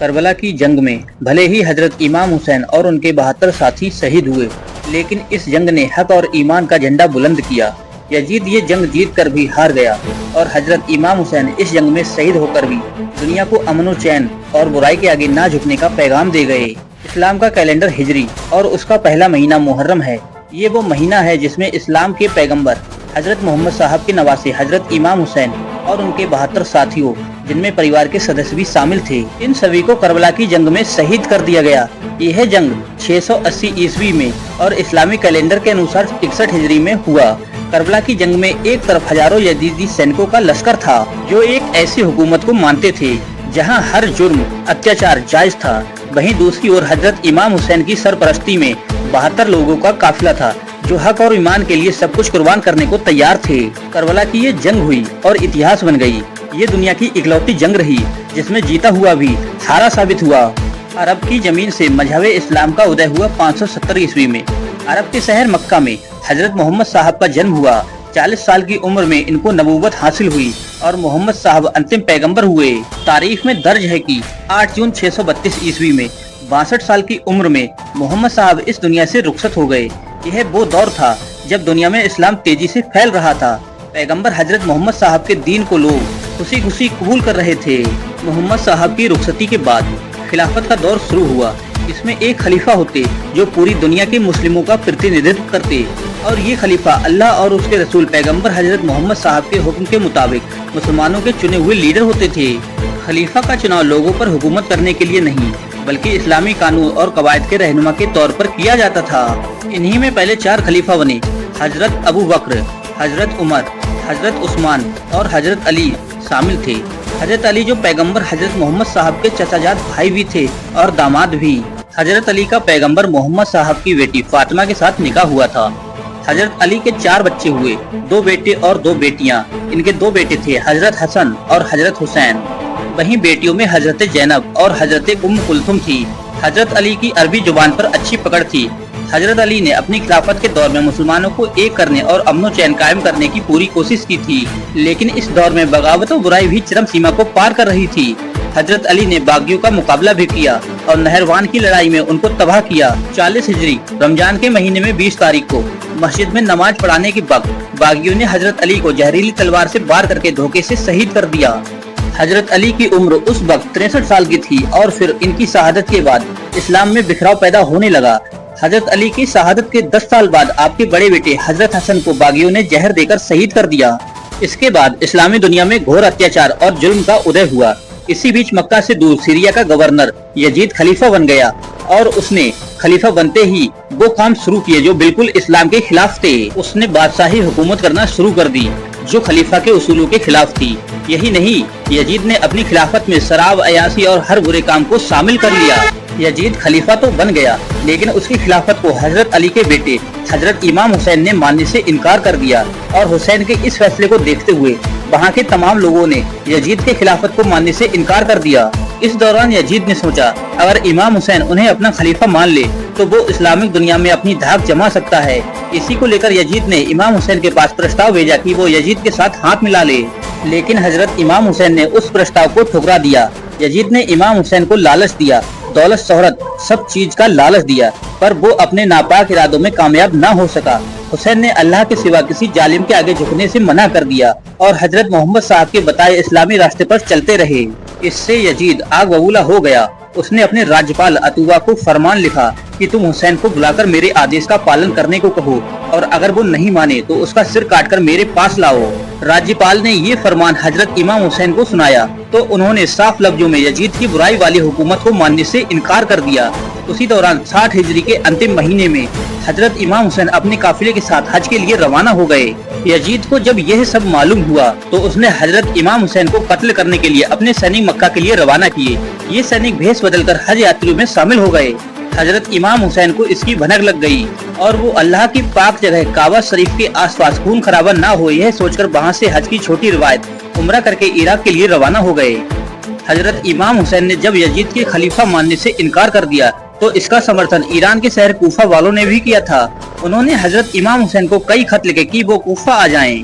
کربلا کی جنگ میں بھلے ہی حضرت امام حسین اور ان کے 72 ساتھی شہید ہوئے، لیکن اس جنگ نے حق اور ایمان کا جھنڈا بلند کیا۔ یزید یہ جنگ جیت کر بھی ہار گیا اور حضرت امام حسین اس جنگ میں شہید ہو کر بھی دنیا کو امن و چین اور برائی کے آگے نہ جھکنے کا پیغام دے گئے۔ اسلام کا کیلنڈر ہجری اور اس کا پہلا مہینہ محرم ہے۔ یہ وہ مہینہ ہے جس میں اسلام کے پیغمبر حضرت محمد صاحب کے نواسے حضرت امام حسین اور ان کے 72 ساتھیوں، جن میں پریوار کے سدسیہ بھی شامل تھے، ان سبھی کو کربلا کی جنگ میں شہید کر دیا گیا۔ یہ جنگ 680 عیسوی میں اور اسلامی کیلنڈر کے انوسار 61 ہجری میں ہوا۔ کربلا کی جنگ میں ایک طرف ہزاروں یزیدی سینکوں کا لشکر تھا جو ایک ایسی حکومت کو مانتے تھے جہاں ہر جرم اتیاچار جائز تھا، وہیں دوسری اور حضرت امام حسین کی سرپرستی میں 72 لوگوں کا قافلہ تھا جو حق اور ایمان کے لیے سب کچھ قربان کرنے کو تیار تھے۔ کربلا کی یہ جنگ ہوئی اور اتہاس بن گئی۔ یہ دنیا کی اکلوتی جنگ رہی جس میں جیتا ہوا بھی ہارا ثابت ہوا۔ عرب کی زمین سے مذہب اسلام کا ادے ہوا 570 عیسوی میں۔ عرب کے شہر مکہ میں حضرت محمد صاحب کا جنم ہوا۔ 40 سال کی عمر میں ان کو نبوت حاصل ہوئی اور محمد صاحب انتم پیغمبر ہوئے۔ تاریخ میں درج ہے کہ 8 جون 632 عیسوی میں 62 سال کی عمر میں محمد صاحب اس دنیا سے رخصت ہو گئے۔ یہ وہ دور تھا جب دنیا میں اسلام تیزی سے پھیل رہا تھا۔ پیغمبر حضرت محمد صاحب کے دین کو لوگ خوشی خوشی قبول کر رہے تھے۔ محمد صاحب کی رخصتی کے بعد خلافت کا دور شروع ہوا۔ اس میں ایک خلیفہ ہوتے جو پوری دنیا کے مسلموں کا پرتینیدھتو کرتے، اور یہ خلیفہ اللہ اور اس کے رسول پیغمبر حضرت محمد صاحب کے حکم کے مطابق مسلمانوں کے چنے ہوئے لیڈر ہوتے تھے۔ خلیفہ کا چناؤ لوگوں پر حکومت کرنے کے لیے نہیں بلکہ اسلامی قانون اور قواعد کے رہنما کے طور پر کیا جاتا تھا۔ انہی میں پہلے 4 خلیفہ بنے، حضرت ابو بکر، حضرت عمر، حضرت عثمان اور حضرت علی شامل تھے۔ حضرت علی جو پیغمبر حضرت محمد صاحب کے چچا جاد بھائی بھی تھے اور داماد بھی۔ حضرت علی کا پیغمبر محمد صاحب کی بیٹی فاطمہ کے ساتھ نکاح ہوا تھا۔ حضرت علی کے 4 بچے ہوئے، 2 بیٹے اور 2 بیٹیاں۔ ان کے 2 بیٹے تھے حضرت حسن اور حضرت حسین۔ وہیں بیٹیوں میں حضرت زینب اور حضرت ام کلثوم تھی۔ حضرت علی کی عربی زبان پر اچھی پکڑ تھی۔ حضرت علی نے اپنی خلافت کے دور میں مسلمانوں کو ایک کرنے اور امن و چین قائم کرنے کی پوری کوشش کی تھی، لیکن اس دور میں بغاوت و برائی بھی چرم سیما کو پار کر رہی تھی۔ حضرت علی نے باغیوں کا مقابلہ بھی کیا اور نہروان کی لڑائی میں ان کو تباہ کیا۔ 40 ہجری رمضان کے مہینے میں 20 تاریخ کو مسجد میں نماز پڑھانے کے وقت باغیوں نے حضرت علی کو زہریلی تلوار سے وار کر کے دھوکے سے شہید کر دیا۔ حضرت علی کی عمر اس وقت 63 سال کی تھی اور پھر ان کی شہادت کے بعد اسلام میں بکھراؤ پیدا ہونے لگا۔ حضرت علی کی شہادت کے 10 سال بعد آپ کے بڑے بیٹے حضرت حسن کو باغیوں نے زہر دے کر شہید کر دیا۔ اس کے بعد اسلامی دنیا میں گھور اتیاچار اور ظلم کا ادے ہوا۔ اسی بیچ مکہ سے دور سیریا کا گورنر یزید خلیفہ بن گیا اور اس نے خلیفہ بنتے ہی وہ کام شروع کیے جو بالکل اسلام کے خلاف تھے۔ اس نے بادشاہی حکومت کرنا شروع کر دی جو خلیفہ کے اصولوں کے خلاف تھی۔ یہی نہیں، یزید نے اپنی خلافت میں شراب، عیاشی اور ہر برے کام کو شامل کر لیا۔ یزید خلیفہ تو بن گیا لیکن اس کی خلافت کو حضرت علی کے بیٹے حضرت امام حسین نے ماننے سے انکار کر دیا، اور حسین کے اس فیصلے کو دیکھتے ہوئے وہاں کے تمام لوگوں نے یزید کے خلافت کو ماننے سے انکار کر دیا۔ اس دوران یزید نے سوچا اگر امام حسین انہیں اپنا خلیفہ مان لے تو وہ اسلامک دنیا میں اپنی دھاک جما سکتا ہے۔ اسی کو لے کر یزید نے امام حسین کے پاس پرستاؤ بھیجا کہ وہ یزید کے ساتھ ہاتھ ملا لے، لیکن حضرت امام حسین نے اس پرستاؤ کو ٹھکرا دیا۔ یزید نے امام حسین کو لالچ دیا، دولت شہرت سب چیز کا لالچ دیا، پر وہ اپنے ناپاک ارادوں میں کامیاب نہ ہو سکا۔ حسین نے اللہ کے سوا کسی ظالم کے آگے جھکنے سے منع کر دیا اور حضرت محمد صاحب کے بتائے اسلامی راستے پر چلتے رہے۔ اس سے یزید آگ ببولا ہو گیا۔ اس نے اپنے راجپال عطوہ کو فرمان لکھا کہ تم حسین کو بلا کر میرے آدیش کا پالن کرنے کو کہو، اور اگر وہ نہیں مانے تو اس کا سر کاٹ کر میرے پاس لاؤ۔ راجپال نے یہ فرمان حضرت امام حسین کو سنایا تو انہوں نے صاف لفظوں میں یزید کی برائی والی حکومت کو ماننے سے انکار کر دیا۔ اسی دوران 60 ہجری کے انتم مہینے میں حضرت امام حسین اپنے قافلے کے ساتھ حج کے لیے روانہ ہو گئے۔ یزید کو جب یہ سب معلوم ہوا تو اس نے حضرت امام حسین کو قتل کرنے کے لیے اپنے سینک مکہ کے لیے روانہ کیے۔ یہ سینک بھیس بدل کر حج یاتریوں میں شامل ہو گئے۔ حضرت امام حسین کو اس کی بھنک لگ گئی اور وہ اللہ کی پاک جگہ کعبہ شریف کے آس پاس خون خرابہ نہ ہو، یہ سوچ کر وہاں سے حج کی چھوٹی روایت عمرہ کر کے عراق کے لیے روانہ ہو گئے۔ حضرت امام حسین نے جب یزید کے خلیفہ ماننے سے انکار کر دیا تو اس کا سمرتھن ایران کے شہر کوفہ والوں نے بھی کیا تھا۔ انہوں نے حضرت امام حسین کو کئی خط لکھے کہ وہ کوفہ آ جائیں۔